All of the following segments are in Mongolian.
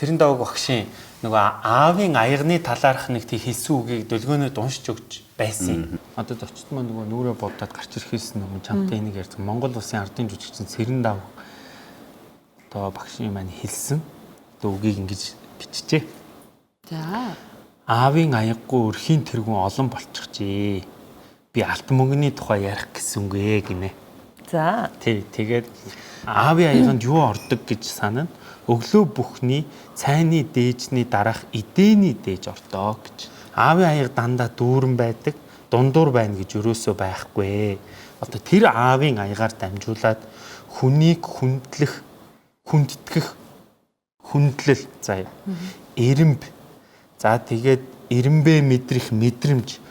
Цэрэндааг багшийн нөгөө аавын аягны талаарх нэг тий хэлсэн үгийг дэлгөөнөд уншиж өгч байсан. Одоо зочд маань нөгөө нүрээ бодоод гарч ирэхээс өмнө чамтай энийг ярьсан. Монгол улсын ардын жүжигчин Цэрэндааг одоо багшийн маань хэлсэн. Одоо үгийг ингэж бичжээ. За. Аавын аяггүй өрхийн тэргүүн олон болчихжээ. Би алт мөнгөний тухай ярих гэсэнгүй гинэ. За. Тэгээд аавын аяганд юу ордог гэж санана? Өглөө бүхний цайны дээжний дараах эдээний дээж ордоо гэж. Аавын аяг дандаа дүүрэн байдаг, дундуур байна гэж өрөөсөө байхгүй. Одоо тэр аавын аягаар дамжуулаад хүнийг хүндэтгэх хүндлэл заяа. Эрэмб. За тэгээд эрэмбэ мэдрэх мэдрэмж,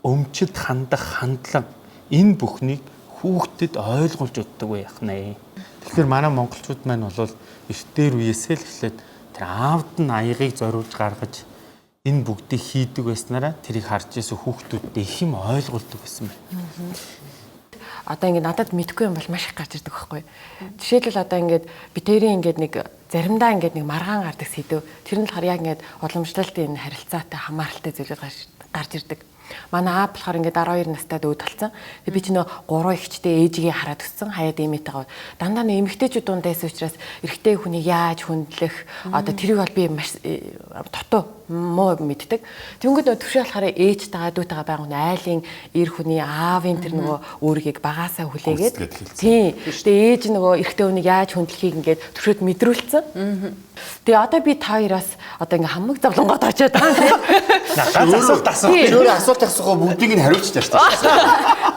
өмчөд хандах хандлага энэ бүхнийг хүүхдэд ойлгуулж өгдөг байх нэ. Тэгэхээр манай монголчууд маань бол эртээр үеэсээ л эхлээд тэр аавд нь аягыг зориулж гаргаж энэ бүгдийг хийдэг байснараа тэрийг харж ирсэн хүүхдүүдэд их юм ойлгуулдаг байсан байна. Одоо ингээд надад мэдгүй юм бол маш их гарч ирдэг байхгүй. Жишээлбэл одоо ингээд битэрийн ингээд нэг заримдаа ингээд нэг маргаан гардаг сэдв. Тэр нь болохоор яг ингээд уламжлалтын энэ харилцаатай хамааралтай зүйлүүд гарч ирдэг. Манай аа болохоор ингээд 12 настай дүүд болсон. Би ч нөө 3 ихчтэй ээжигээ хараад өссөн. Хаяад эмээтэйгээ дандаа нөө эмэгтэйчүүд дундаас учраас эрэгтэй хүнийг яаж хүндлэх одоо тэрийг бол би маш дутуу муу мэддэг. Тэнгүүд нөө төвшөө болохоор ээжтэйгээ дүүтэйгээ байгуун айлын эр хүний аавын тэр нөгөө өөрийг багаасаа хүлээгээд тийм. Тэгээ ээж нөгөө эрэгтэй хүнийг яаж хүндлэхийг ингээд төвшөөд мэдрүүлсэн. Тэгээ одоо би та хоёроос одоо ингээ хамаг зовлонгоод очиод байгаа юм. Асуулт Өөрөө асуулт асуугаа бүгдийг нь хариулж тааш та.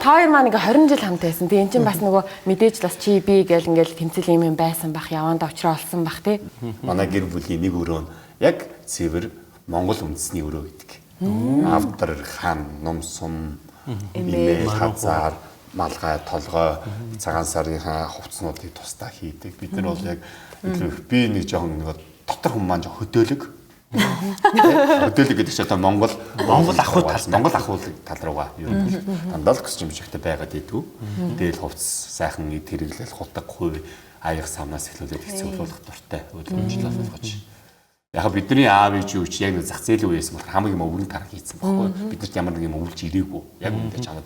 Та хоёр маань ингээ 20 жил хамт байсан. Тэгээ эн чинь бас нөгөө мэдээж бас чи би гэл ингээл тэмцэл юм байсан бах, явандаа очроо олсон бах тий. Манай гэр бүлийн нэг өрөө нь яг цэвэр Монгол үндэсний өрөө гэдэг. Авдар, хан, ном сум, эмээ, хазаар, малгай, толгой, цагаан сарынхаа хувцснуудыг тусдаа хийдэг. Бид нар бол яг би нэг жоохон нэг дотор хүмүүс маань хөдөөлөг. Хөдөөлөг гэдэг чинь одоо Монгол ахуй тал руугаа юу гэвэл дандаа л көсч юм шигтэй байгаад идэггүй. Дээл хувцс сайхан хэрэглэл хутаг хувь аяг самнаас эхлүүлээд хэцүүлүүлэх дуртай өдрөмжлөл болгож. Яг бидний аав ээж юу ч яг нэг зах зээлийн үеэс болохоор хамаг юм өвөрн тарах хийсэн байхгүй. Биднэрт ямар нэг юм өвлж ирээгүй. Яг үүндээ чамд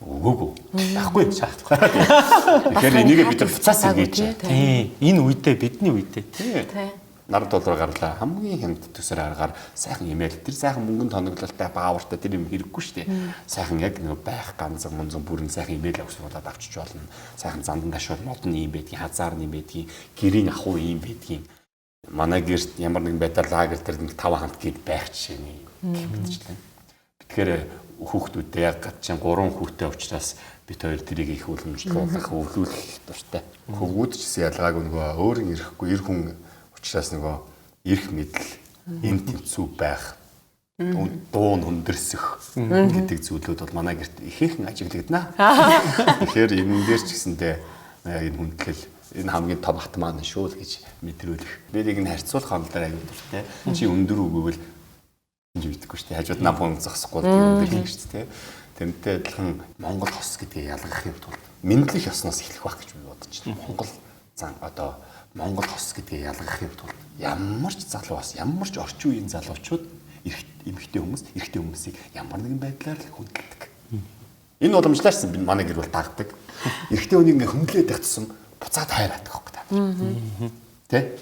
өгөөгүй. Байхгүй юм шаахгүй. Тэгэхээр энийг бид нар буцаас эргэж. Тийм. Энэ үедээ бидний үедээ. Тийм. Нар доллар гарлаа хамгийн хямд төсөр аргаар сайхан имэйл тэр сайхан мөнгөнд тоноглолтой баавартай тэр юм хэрэггүй шүү дээ. Сайхан яг нэг байх ганцхан мунзан бүрэн сайхан имэйл авчруулаад авчиж болно. Сайхан зандан ташуул модны юм байдгийн, хазаарны байдгийн, гэрийн ахуй юм байдгийн. Манай гэрт ямар нэгэн байдлаар лагер дээр нэг 5 хамт гээд байх жишээний мэдчихлээ. Тэгэхээр хүүхдүүдээ яг гадчин 3 хүүхдтэй учраас бид хоёр тэрийг их үлэмжлүүлэх, өвлүүлэх дуртай. Хөвгүүд ч гэсэн ялгаагүй нөгөө өөрийн ирэхгүй эр хүн учраас нөгөө эрх мэдэл, эм тэнцүү байх, дуу хүндэрсэх гэдэг зүйлүүд бол манай гэрт ихээхэн ажиглагдана. Тэгэхээр энэ дээр ч гэсэндээ энэ хүндлэл энэ хамгийн том хат маань шүү л гэж мэдрүүлэх. Би нэг нь харьцуулах хандлаар аягүй дуртай. Чи өндөр үгүйвэл энэ мэдхгүй шүү дээ. Хажууд нам хүн зогсохгүй өндөр юм шүү дээ. Тэрнтэй адилхан Монгол хос гэдгийг ялгах юм бол мэдлэх ёсноос эхлэх байх гэж би бодож байна. Монгол зан одоо Монгол хос гэдгийг ялгах юм бол ямар ч залуус, ямар ч орчин үеийн залуучууд эмэгтэй хүмүүсийг ямар нэгэн байдлаар л хүндэлдэг. Энэ уламжлаарч манай гэр бол дагдаг. Эрэгтэй хүнийг ингээ хүндлээд тагцсан буцаад хайраадаг хөөх та. Тэ?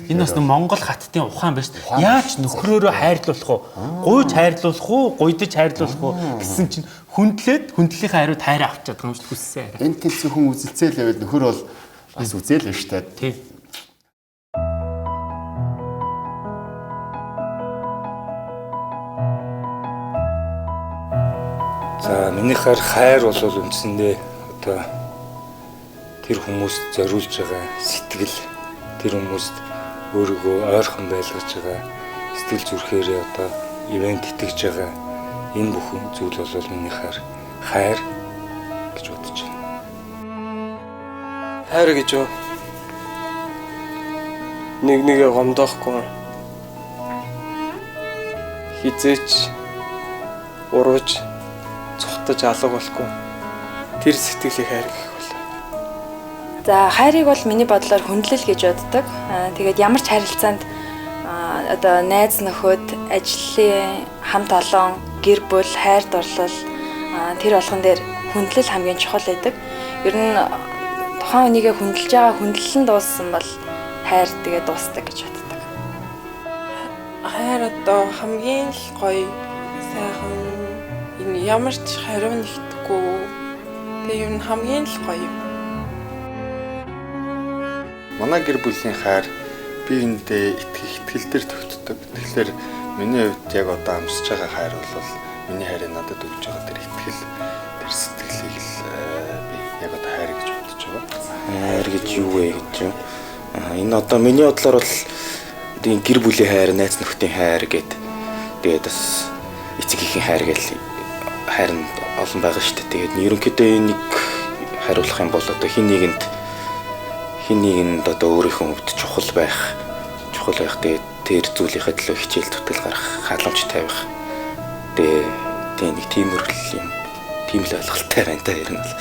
Энэ бас Монгол хаттын ухаан байна шүү дээ. Яаж нөхрөөрөө хайрлуулах уу? Гуйж хайрлуулах уу? Гуйдаж хайрлуулах уу гэсэн чинь хүндлэлийн хариуд хайраа авчаад байгаа юм шиг хүссэн арай. Энэ тэлцэн хүн үзэлцээл байвал нөхөр бол бас үзээл шүү дээ. Тийм. За минийхаар хайр бол үндсэндээ одоо тэр хүмүүст зориулж байгаа сэтгэл, тэр хүмүүст өөрийгөө ойрхон байлгаж байгаа сэтгэл зүрхээрээ одоо ивент итгэж байгаа энэ бүхэн зүйл бол минийхаар хайр гэж бодож байна. Хайр гэж юу? Нэгээ гомдоохгүй. Хизээч урууж цухтаж алга болохгүй. Тэр сэтгэлийг хайр гэх бол. За хайрыг бол миний бодлоор хүндлэл гэж боддог. Тэгээд ямар ч харилцаанд одоо найз нөхөд, ажлын хамт олон, гэр бүл, хайр дурлал тэр болгон дээр хүндлэл хамгийн чухал байдаг. Ер нь тухайн хүнийгээ хүндэлж байгаа хүндлэл нь дууссан бол хайр тэгээ дуустдаг гэж боддог. Хайр одоо хамгийн л гоё сайхан энэ ямар ч хариу нэгтгэхгүй тэгээ ер нь хамгийн л гоё юм. Манай гэр бүлийн хайр би эндээ итгэл дээр төвтдөг. Тэгэхээр миний хувьд яг одоо амсаж байгаа хайр бол миний хайрыг надад өгж байгаа тэр итгэл, тэр сэтгэлийг л би яг одоо хайр гэж бодож байгаа. Хайр гэж юу вэ гэж юм. Энэ одоо миний бодлоор бол энэ гэр бүлийн хайр, найз нөхдийн хайр гэдэг. Тэгээд бас эцэг эхийн хайр гэл хайр нь олон байгаа шүү дээ. Тэгээд ерөнхийдөө энийг хариулах юм бол одоо хин нэгэнд одоо өөрийнхөө хувьд чухал байх. Тэгээд тэр зүйлийнхээ төлөө хичээл зүтгэл гарах, халамж тавих. Тэгээд нэг тиймэрхүү юм. Тийм л ойлголттой байна та ер нь бол.